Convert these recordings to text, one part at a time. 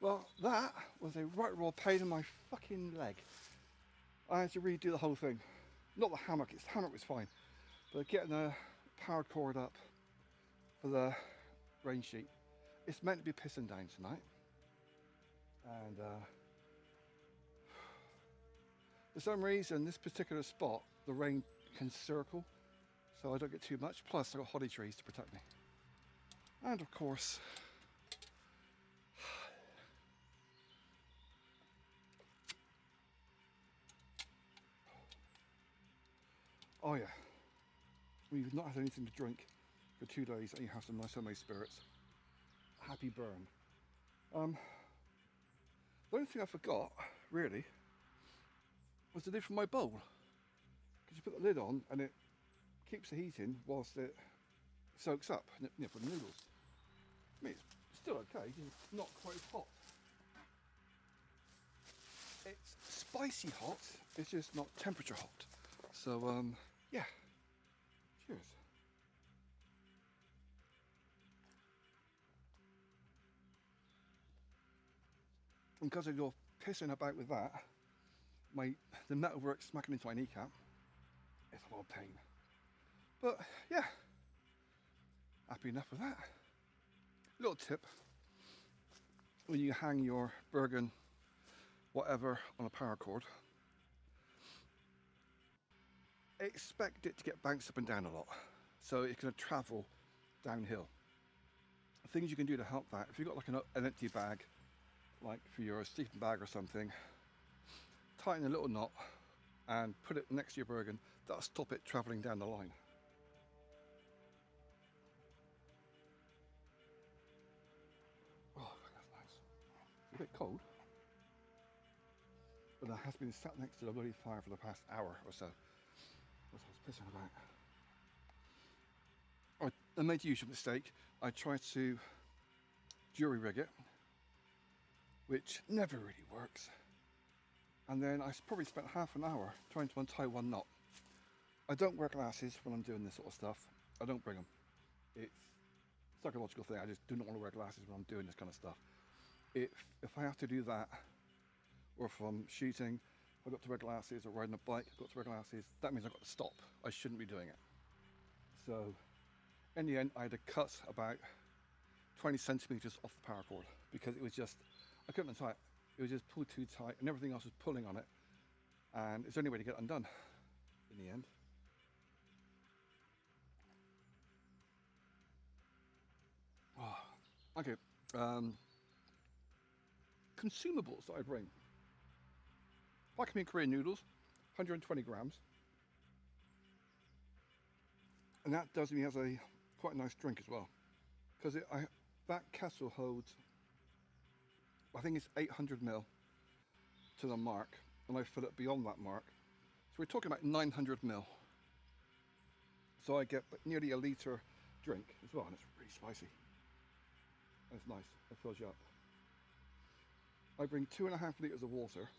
Well, that was a right raw pain in my fucking leg. I had to redo the whole thing. Not the hammock, the hammock was fine. But getting the power cord up for the rain sheet. It's meant to be pissing down tonight. And for some reason, this particular spot, the rain can circle. So I don't get too much. Plus, I've got holly trees to protect me. And of course, oh yeah, when you've not had anything to drink for 2 days and you have some nice homemade spirits, happy burn. The only thing I forgot, really, was the lid for my bowl. Because you put the lid on and it keeps the heat in whilst it soaks up for the noodles. I mean, it's still okay, it's not quite as hot. It's spicy hot, it's just not temperature hot. So, yeah. Cheers. And because you're pissing about with that, the metalwork smacking into my kneecap, it's a lot of pain. But yeah, happy enough with that. Little tip, when you hang your Bergen whatever on a power cord, expect it to get bounced up and down a lot. So it's going to travel downhill. Things you can do to help that, if you've got like an empty bag, like for your sleeping bag or something, tighten a little knot and put it next to your Bergen. That'll stop it travelling down the line. Oh, that's nice. It's a bit cold, but I has been sat next to the bloody fire for the past hour or so. That's what I was pissing about. I made the usual mistake. I tried to jury rig it, which never really works. And then I probably spent half an hour trying to untie one knot. I don't wear glasses when I'm doing this sort of stuff. I don't bring them. It's a psychological thing. I just do not want to wear glasses when I'm doing this kind of stuff. If I have to do that, or if I'm shooting, I've got to wear glasses, or riding a bike, I've got to wear glasses, that means I've got to stop. I shouldn't be doing it. So, in the end, I had to cut about 20 centimeters off the power cord because it was just, I couldn't untie it. It was just pulled too tight and everything else was pulling on it. And it's the only way to get it undone in the end. Oh, okay. Consumables that I bring. Bakami Korean noodles, 120 grams. And that does me as a quite a nice drink as well. Because that kettle holds, I think it's 800 ml to the mark, and I fill it beyond that mark. So we're talking about 900 ml. So I get nearly a litre drink as well, and it's really spicy. And it's nice, it fills you up. I bring 2.5 litres of water,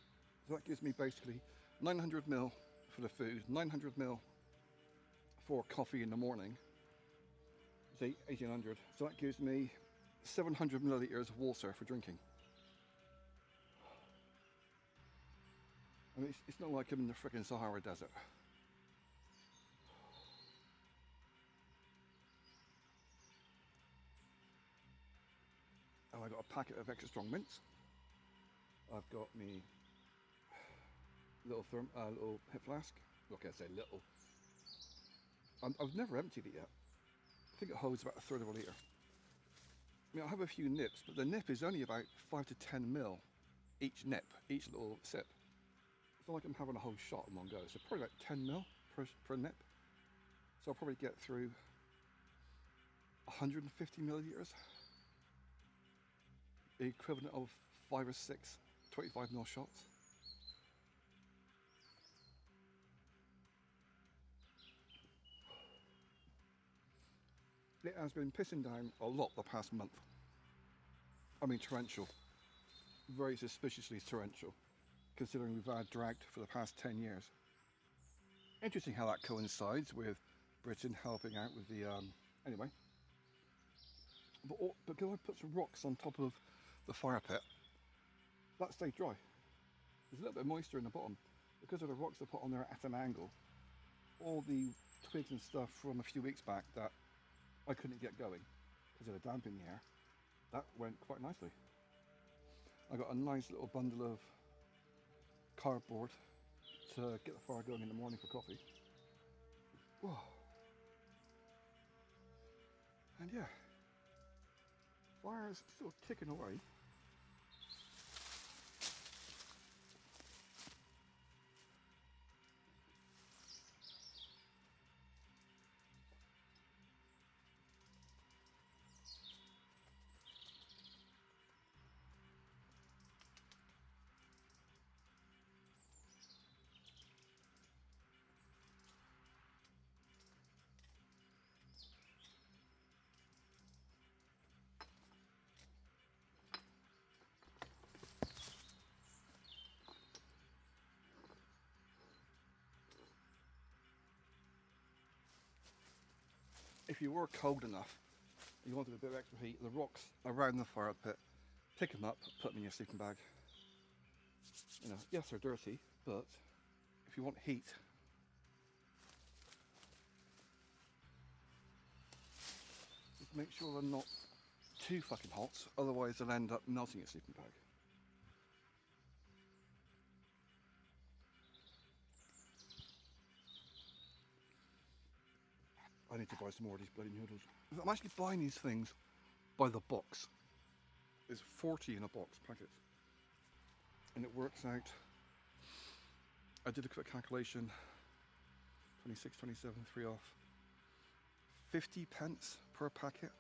so that gives me basically 900 ml for the food, 900 ml for coffee in the morning, say 1800, so that gives me 700 millilitres of water for drinking. I mean, it's not like I'm in the frickin' Sahara Desert. And I got a packet of extra strong mints. I've got me little hip flask. Okay, I say little. I've never emptied it yet. I think it holds about 1/3 of a litre. I mean, I have a few nips, but the nip is only about 5 to 10 ml each nip, each little sip. It's not like I'm having a whole shot in one go. So probably about 10 ml per nip. So I'll probably get through 150 millilitres. The equivalent of 5 or 6 25 ml shots. It has been pissing down a lot the past month. I mean, torrential. Very suspiciously torrential, considering we've had drought for the past 10 years. Interesting how that coincides with Britain helping out with the, anyway. But because I put some rocks on top of the fire pit, that stayed dry. There's a little bit of moisture in the bottom. Because of the rocks I put on there at an angle, all the twigs and stuff from a few weeks back that I couldn't get going because of the damp in the air, that went quite nicely. I got a nice little bundle of cardboard to get the fire going in the morning for coffee. Whoa. And yeah, fire's still ticking away. If you were cold enough, you wanted a bit of extra heat, the rocks around the fire pit, pick them up, put them in your sleeping bag. You know, yes, they're dirty, but if you want heat, just make sure they're not too fucking hot, otherwise they'll end up melting your sleeping bag. I need to buy some more of these bloody noodles. I'm actually buying these things by the box. It's 40 in a box packets. And it works out, I did a quick calculation, 26, 27, 3 off, 50 pence per packet,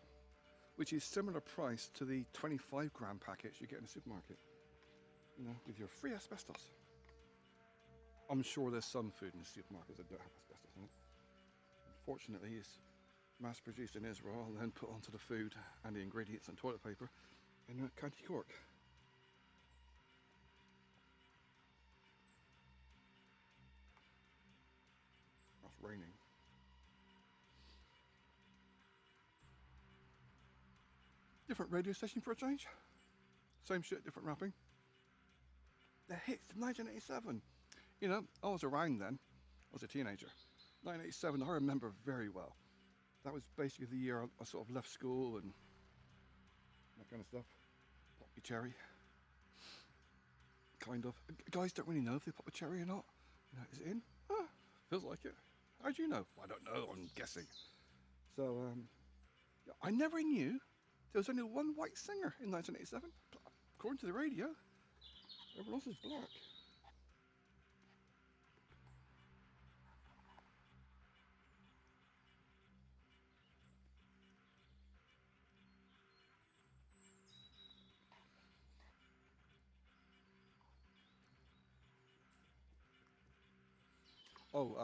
which is similar price to the 25 gram packets you get in a supermarket, you know, with your free asbestos. I'm sure there's some food in the supermarkets that don't have asbestos in it. Unfortunately, it's mass produced in Israel and then put onto the food and the ingredients and toilet paper in County Cork. That's raining. Different radio station for a change. Same shit, different wrapping. The hits, 1987. You know, I was around then. I was a teenager. 1987, I remember very well. That was basically the year I sort of left school and that kind of stuff. Poppy cherry. Kind of. Guys don't really know if they pop a cherry or not. You know, is it in? Ah, feels like it. How do you know? I don't know, I'm guessing. So, I never knew there was only one white singer in 1987. According to the radio, everyone else is black. Oh,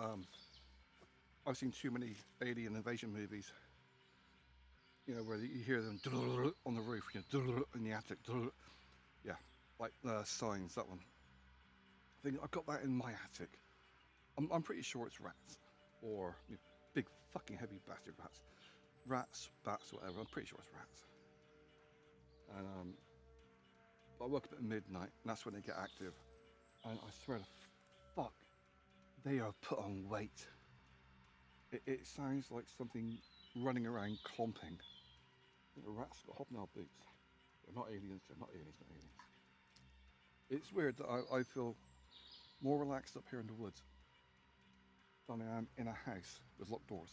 I've seen too many alien invasion movies. You know, where you hear them on the roof, you know, in the attic. Yeah, like Signs, that one. I think I've got that in my attic. I'm pretty sure it's rats, or you know, big fucking heavy bastard rats. Rats, bats, whatever. I'm pretty sure it's rats. And I woke up at midnight, and that's when they get active. And I swear to fuck, they are put on weight. It sounds like something running around clomping. The rats got hobnail boots. They're not aliens, they're not aliens, not aliens. It's weird that I feel more relaxed up here in the woods than I am in a house with locked doors.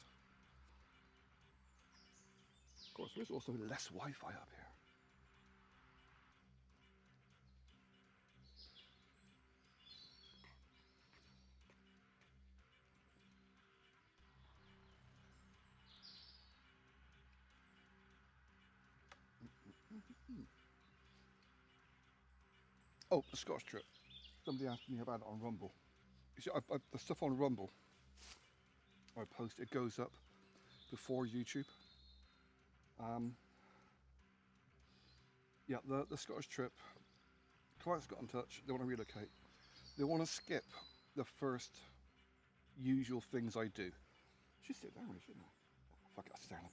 Of course, there's also less Wi-Fi up here. Oh, the Scotch trip. Somebody asked me about it on Rumble. You see, the stuff on Rumble I post, it goes up before YouTube. Yeah, the Scottish trip, clients got in touch, they want to relocate. They want to skip the first usual things I do. I should sit down, shouldn't I? Fuck it, I'll sit down a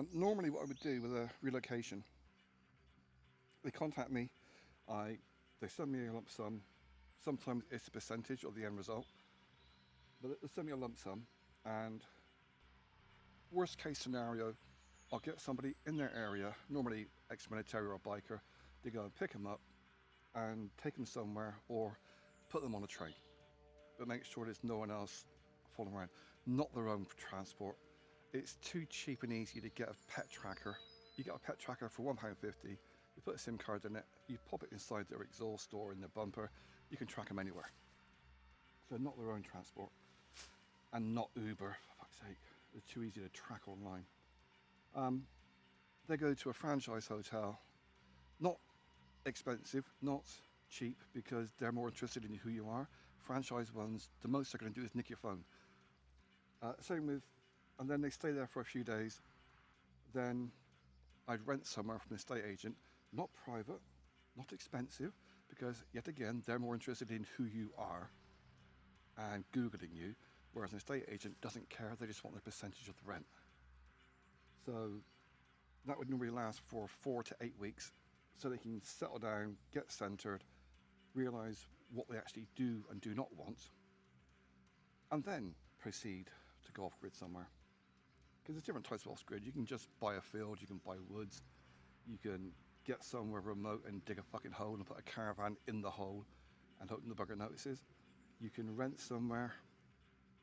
bit. Normally what I would do with a relocation, they contact me, I They send me a lump sum. Sometimes it's a percentage of the end result, but they send me a lump sum, and worst case scenario, I'll get somebody in their area, normally ex-military or a biker, to go and pick them up and take them somewhere or put them on a train. But make sure there's no one else following around. Not their own transport. It's too cheap and easy to get a pet tracker. You get a pet tracker for £1.50, you put a SIM card in it, you pop it inside their exhaust or in their bumper, you can track them anywhere. So not their own transport. And not Uber, for fuck's sake. They're too easy to track online. They go to a franchise hotel, not expensive, not cheap, because they're more interested in who you are. Franchise ones, the most they're going to do is nick your phone. Same with, and then they stay there for a few days. Then I'd rent somewhere from an estate agent, not private, not expensive, because yet again, they're more interested in who you are and Googling you, whereas an estate agent doesn't care, they just want their percentage of the rent. So that would normally last for 4 to 8 weeks, so they can settle down, get centered, realize what they actually do and do not want, and then proceed to go off grid somewhere. Because there's different types of off grid. You can just buy a field, you can buy woods, you can get somewhere remote and dig a fucking hole and put a caravan in the hole and hope the bugger notices. You can rent somewhere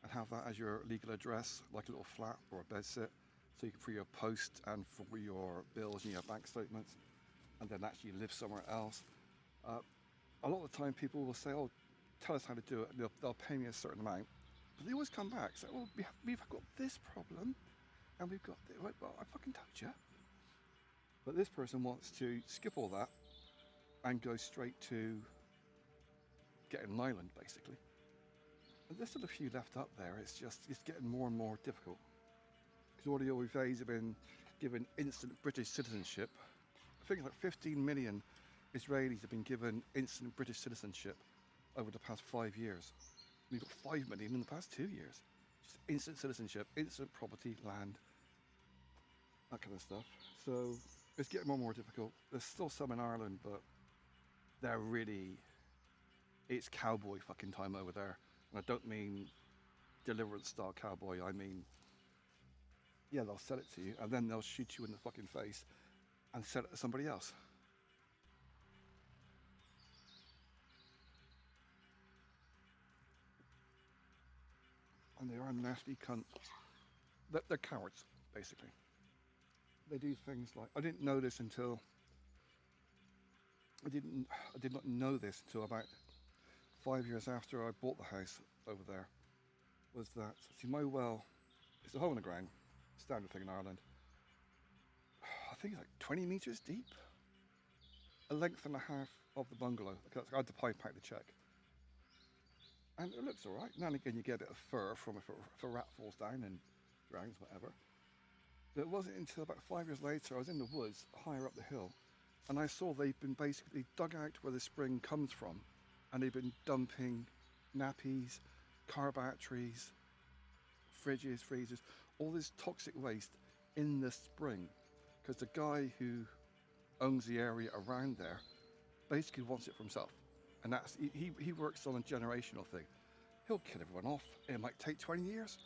and have that as your legal address, like a little flat or a bed sit, so you can for your post and for your bills and your bank statements, and then actually live somewhere else. A lot of the time people will say, oh, tell us how to do it, and they'll pay me a certain amount, but they always come back and say, oh, we've got this problem, and we've got this. Well, I fucking told you. But this person wants to skip all that and go straight to getting an island, basically. And there's still a few left up there. It's getting more and more difficult. Because all the OVAs have been given instant British citizenship. I think like 15 million Israelis have been given instant British citizenship over the past 5 years. We've got 5 million in the past 2 years. Just instant citizenship, instant property, land, that kind of stuff. So it's getting more and more difficult. There's still some in Ireland, but they're really, it's cowboy fucking time over there. And I don't mean Deliverance style cowboy, I mean, yeah, they'll sell it to you and then they'll shoot you in the fucking face and sell it to somebody else. And they are nasty cunts. They're cowards, basically. They do things like, I did not know this until about 5 years after I bought the house over there, was that, see, my well, it's a hole in the ground, standard thing in Ireland. I think it's like 20 meters deep, a length and a half of the bungalow. I had to pipe out to check. And it looks all right. Now and again you get a bit of fur from if a rat falls down and drowns, whatever. But it wasn't until about 5 years later I was in the woods higher up the hill, and I saw they'd been basically dug out where the spring comes from, and they've been dumping nappies, car batteries, fridges, freezers, all this toxic waste in the spring, because the guy who owns the area around there basically wants it for himself. And that's, he works on a generational thing. He'll kill everyone off. It might take 20 years.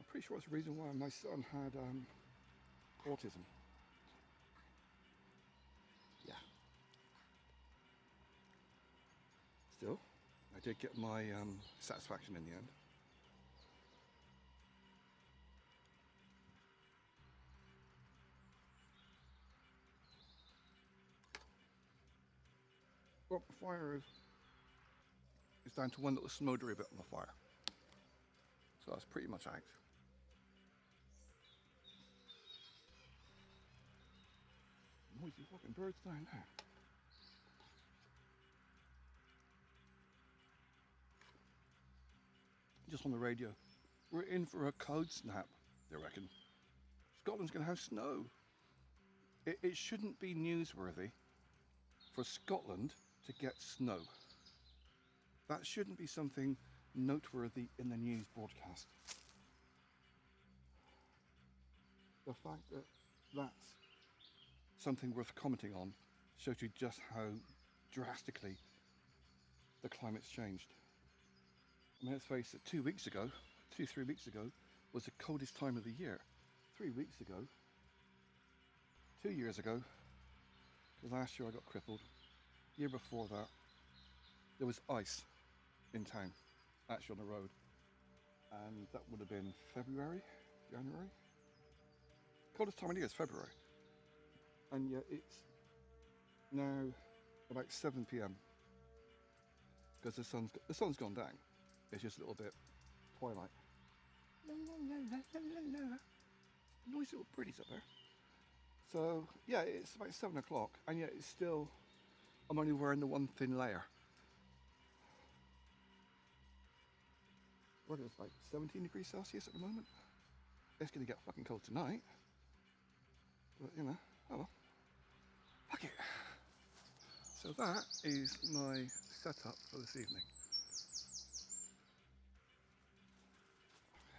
I'm pretty sure it's the reason why my son had autism. Yeah. Still, I did get my satisfaction in the end. Well, the fire is down to one little smoldery bit on the fire. So that's pretty much out. Noisy fucking birds down there. Just on the radio, we're in for a cold snap, they reckon. Scotland's going to have snow. It shouldn't be newsworthy for Scotland to get snow. That shouldn't be something noteworthy in the news broadcast. The fact that that's something worth commenting on shows you just how drastically the climate's changed. I mean, let's face it, 2 weeks ago, 3 weeks ago, was the coldest time of the year. 3 weeks ago, 2 years ago, because last year I got crippled. Year before that, there was ice in town, actually on the road. And that would have been February, January. Coldest time of year is February. And yet it's now about 7 p.m. because the sun's gone down. It's just a little bit twilight. Noisy little pretties up there. So yeah, it's about 7 o'clock, and yet it's still, I'm only wearing the one thin layer. What is it, like 17 degrees Celsius at the moment? It's gonna get fucking cold tonight. But you know, oh well. Fuck it. So that is my setup for this evening.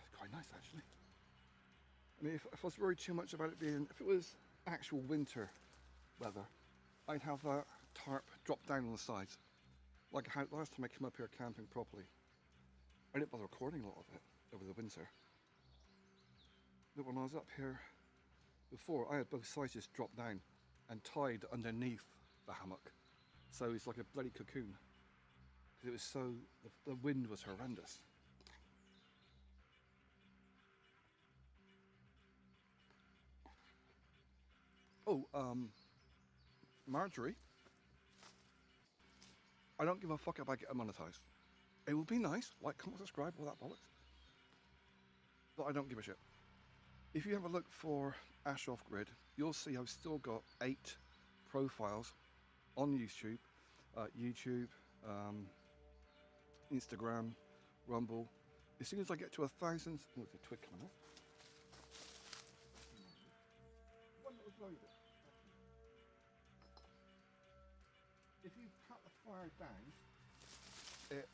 It's quite nice actually. I mean, if I was worried too much about it being, if it was actual winter weather, I'd have that tarp drop down on the sides. Like I had last time I came up here camping properly. I didn't bother recording a lot of it over the winter. But when I was up here before, I had both sides just dropped down and tied underneath the hammock. So it's like a bloody cocoon. Because it was so, the wind was horrendous. Oh, Marjorie, I don't give a fuck if I get monetized. It would be nice, like, comment, subscribe, all that bollocks. But I don't give a shit. If you have a look for Ash Offgrid, you'll see I've still got 8 profiles on YouTube, Instagram, Rumble. As soon as I get to 1,000, oh, there's a twig coming up. One little blow bit. If you cut the fire down, it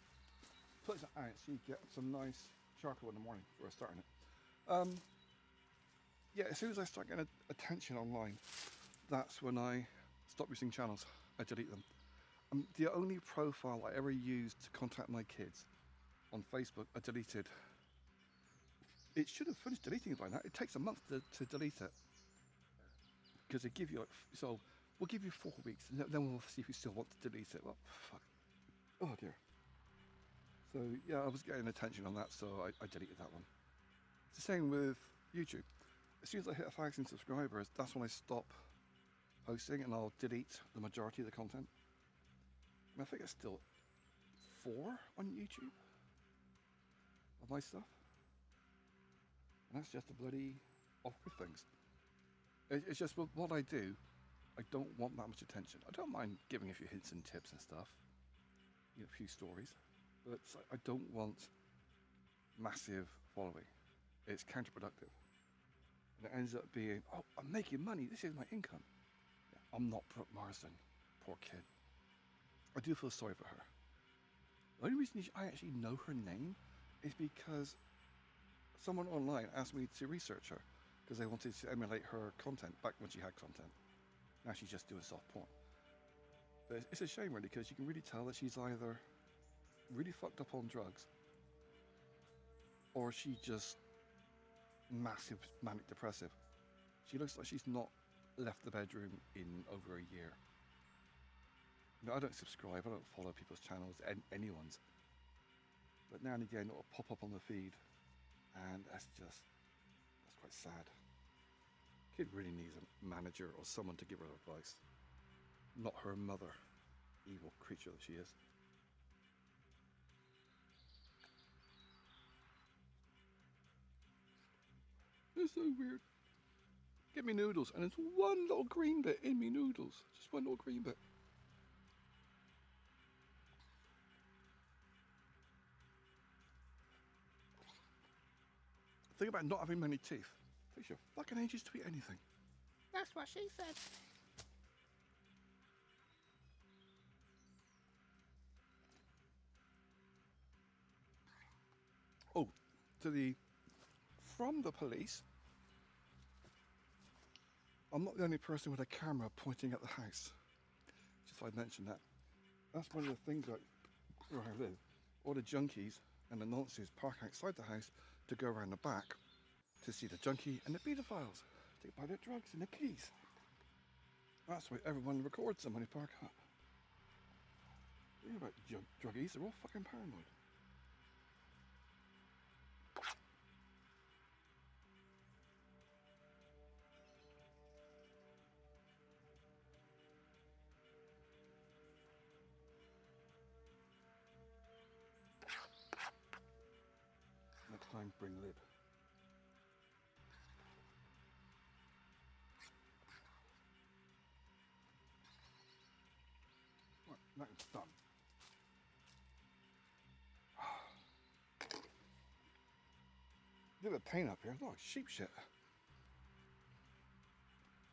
puts it out so you get some nice charcoal in the morning before starting it. Yeah, as soon as I start getting attention online, that's when I stop using channels. I delete them. The only profile I ever used to contact my kids on Facebook, I deleted. It should have finished deleting it by now. It takes a month to delete it. Because they give you, like, so we'll give you 4 weeks, and then we'll see if you still want to delete it. Well, fuck. Oh dear. So yeah, I was getting attention on that, so I deleted that one. It's the same with YouTube. As soon as I hit 1,000 subscribers, that's when I stop posting and I'll delete the majority of the content. And I think it's still 4 on YouTube of my stuff. And that's just the bloody awkward things. It's just what I do, I don't want that much attention. I don't mind giving a few hints and tips and stuff, you know, a few stories, but I don't want massive following. It's counterproductive. And it ends up being, oh, I'm making money, this is my income. Yeah, I'm not Brooke Marsden, poor kid. I do feel sorry for her. The only reason I actually know her name is because someone online asked me to research her because they wanted to emulate her content back when she had content. Now she's just doing soft porn. But it's a shame really, because you can really tell that she's either really fucked up on drugs or she just massive manic depressive. She looks like she's not left the bedroom in over a year. You know, I don't subscribe, I don't follow people's channels, anyone's. But now and again it'll pop up on the feed, and that's quite sad. Kid really needs a manager or someone to give her advice, not her mother, evil creature that she is. It's so weird. Get me noodles, and there's one little green bit in me noodles. Just one little green bit. The thing about not having many teeth, it takes you fucking ages to eat anything. That's what she said. Oh, from the police, I'm not the only person with a camera pointing at the house. Just thought I'd mention that. That's one of the things, like, where I live, all the junkies and the nonces park outside the house to go around the back to see the junkie and the paedophiles. They buy their drugs and the keys. That's why everyone records them when they park up. You know about druggies, they're all fucking paranoid. Next time, bring lid. Right, that's done. Look at the paint up here, look, sheep shit.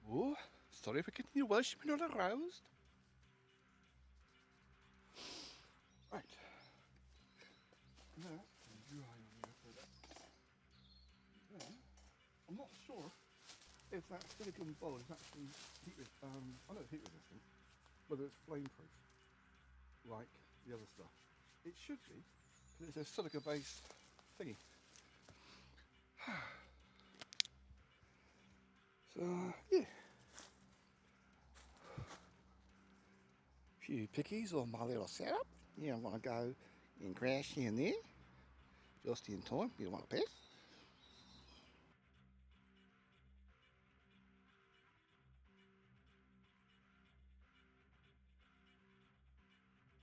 Oh, sorry for getting you Welshmen all aroused. Right. Now, dry on there for that. Then, I'm not sure if that silicone bowl is actually heat resistant, whether it's flame proof, like the other stuff. It should be, because it's a silica based thingy. So, yeah. Few pickies on my little setup. You don't want to go and crash in there just in time. You don't want to piss.